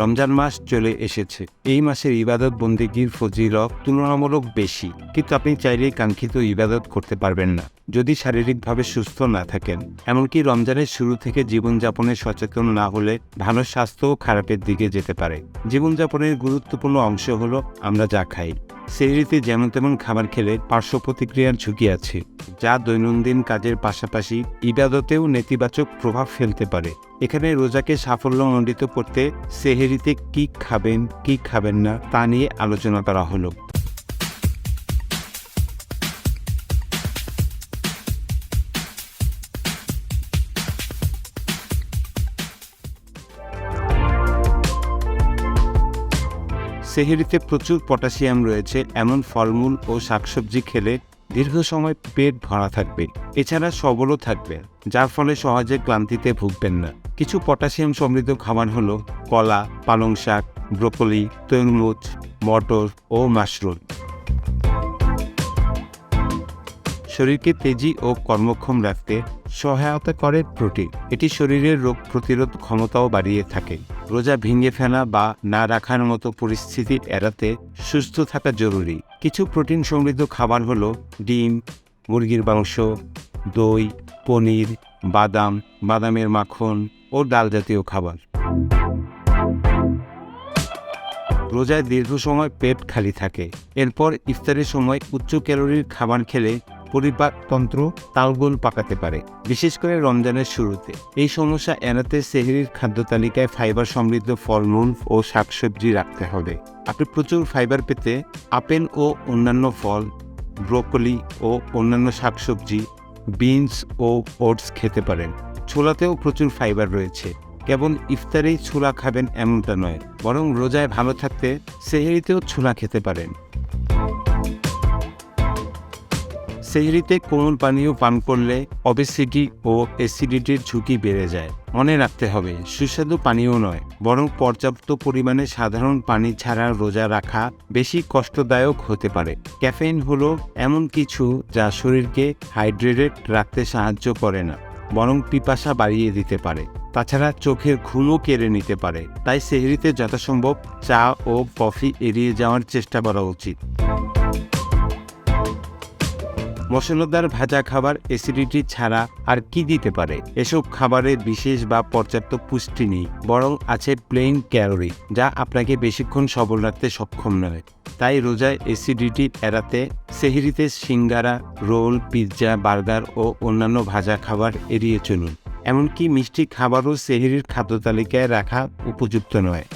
রমজান মাস চলে এসেছে। এই মাসের ইবাদত বন্দেগীর ফজিলত তুলনামূলক বেশি, কিন্তু আপনি চাইলেই কাঙ্ক্ষিত ইবাদত করতে পারবেন না যদি শারীরিকভাবে সুস্থ না থাকেন। এমনকি রমজানের শুরু থেকে জীবনযাপনে সচেতন না হলে ভালো স্বাস্থ্যও খারাপের দিকে যেতে পারে। জীবনযাপনের গুরুত্বপূর্ণ অংশ হলো আমরা যা খাই। সেহরিতে যেমন তেমন খাবার খেলে পার্শ্ব প্রতিক্রিয়ার ঝুঁকি আছে, যা দৈনন্দিন কাজের পাশাপাশি ইবাদতেও নেতিবাচক প্রভাব ফেলতে পারে। এখানে রোজাকে সাফল্যমণ্ডিত করতে সেহরিতে কি খাবেন কি খাবেন না তা নিয়ে আলোচনা করা হলো। সেহরিতে প্রচুর পটাশিয়াম রয়েছে এমন ফলমূল ও শাকসবজি খেলে দীর্ঘ সময় পেট ভরা থাকবে, এছাড়া সবলও থাকবে, যার ফলে সহজে ক্লান্তিতে ভুগবেন না। কিছু পটাশিয়াম সমৃদ্ধ খাবার হলো কলা, পালং শাক, ব্রোকলি, তরমুজ, মটর ও মাশরুম। শরীরকে তেজি ও কর্মক্ষম রাখতে সহায়তা করে প্রোটিন। এটি শরীরের রোগ প্রতিরোধ ক্ষমতাও বাড়িয়ে থাকে। রোজা ভেঙে ফেলা বা না রাখার মতো পরিস্থিতি এড়াতে সুস্থ থাকা জরুরি। কিছু প্রোটিন সমৃদ্ধ খাবার হলো ডিম, মুরগির মাংস, দই, পনির, বাদাম, বাদামের মাখন ও ডাল জাতীয় খাবার। রোজায় দীর্ঘ সময় পেট খালি থাকে। এরপর ইফতারের সময় উচ্চ ক্যালোরির খাবার খেলে পরিপাকতন্ত্র তালগোল পাকাতে পারে, বিশেষ করে রমজানের শুরুতে। এই সমস্যা এড়াতে সেহরির খাদ্য তালিকায় ফাইবার সমৃদ্ধ ফলমূল ও শাকসবজি রাখতে হবে। আপনি প্রচুর ফাইবার পেতে আপেল ও অন্যান্য ফল, ব্রোকলি ও অন্যান্য শাকসবজি, বিনস ও ওটস খেতে পারেন। ছোলাতেও প্রচুর ফাইবার রয়েছে। কেবল ইফতারেই ছোলা খাবেন এমনটা নয়, বরং রোজায় ভালো থাকতে সেহরিতেও ছোলা খেতে পারেন। সেহরিতে কোমল পানীয় পান করলে ওবেসিটি ও অ্যাসিডিটির ঝুঁকি বেড়ে যায়। মনে রাখতে হবে, সুস্বাদু পানীয় নয়, বরং পর্যাপ্ত পরিমাণে সাধারণ পানি ছাড়া রোজা রাখা বেশি কষ্টদায়ক হতে পারে। ক্যাফেইন হলো এমন কিছু যা শরীরকে হাইড্রেটেড রাখতে সাহায্য করে না, বরং পিপাসা বাড়িয়ে দিতে পারে। তাছাড়া চোখের ঘুমও কেড়ে নিতে পারে। তাই সেহরিতে যথাসম্ভব চা ও কফি এড়িয়ে যাওয়ার চেষ্টা করা উচিত। মশলাদার ভাজা খাবার অ্যাসিডিটি ছাড়া আর কি দিতে পারে? এসব খাবারে বিশেষ বা পর্যাপ্ত পুষ্টি নেই, বরং আছে প্লেন ক্যালোরি, যা আপনাকে বেশিক্ষণ সবল রাখতে সক্ষম নয়। তাই রোজায় অ্যাসিডিটি এড়াতে সেহরিতে সিঙ্গারা, রোল, পিৎজা, বার্গার ও অন্যান্য ভাজা খাবার এড়িয়ে চলুন। এমনকি মিষ্টি খাবারও সেহরির খাদ্য তালিকায় রাখা উপযুক্ত নয়।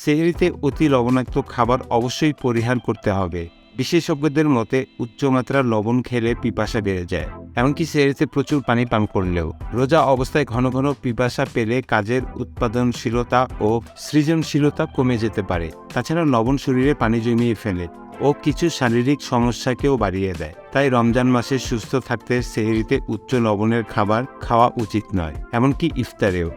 সেহরিতে অতি লবণাক্ত খাবার অবশ্যই পরিহার করতে হবে। বিশেষজ্ঞদের মতে উচ্চমাত্রার লবণ খেলে পিপাসা বেড়ে যায়, এমনকি সেহরিতে প্রচুর পানি পান করলেও। রোজা অবস্থায় ঘন ঘন পিপাসা পেলে কাজের উৎপাদনশীলতা ও সৃজনশীলতা কমে যেতে পারে। তাছাড়া লবণ শরীরে পানি জমিয়ে ফেলে ও কিছু শারীরিক সমস্যাকেও বাড়িয়ে দেয়। তাই রমজান মাসে সুস্থ থাকতে সেহরিতে উচ্চ লবণের খাবার খাওয়া উচিত নয়, এমনকি ইফতারেও।